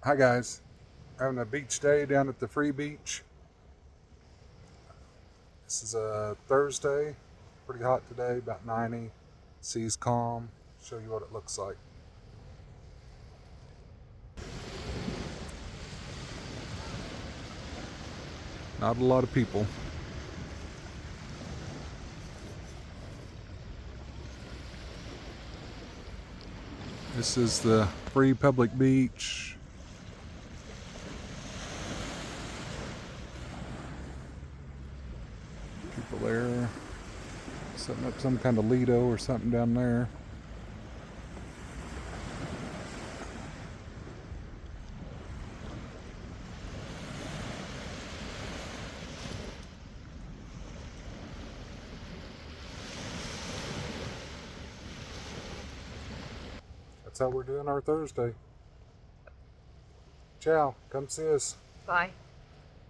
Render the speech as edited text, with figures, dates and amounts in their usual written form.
Hi guys, having a beach day down at the free beach. This is a Thursday, pretty hot today, about 90. Sea's calm. Show you what it looks like. Not a lot of people. This is the free public beach. People there setting up some kind of Lido or something down there. That's how we're doing our Thursday. Ciao, come see us. Bye.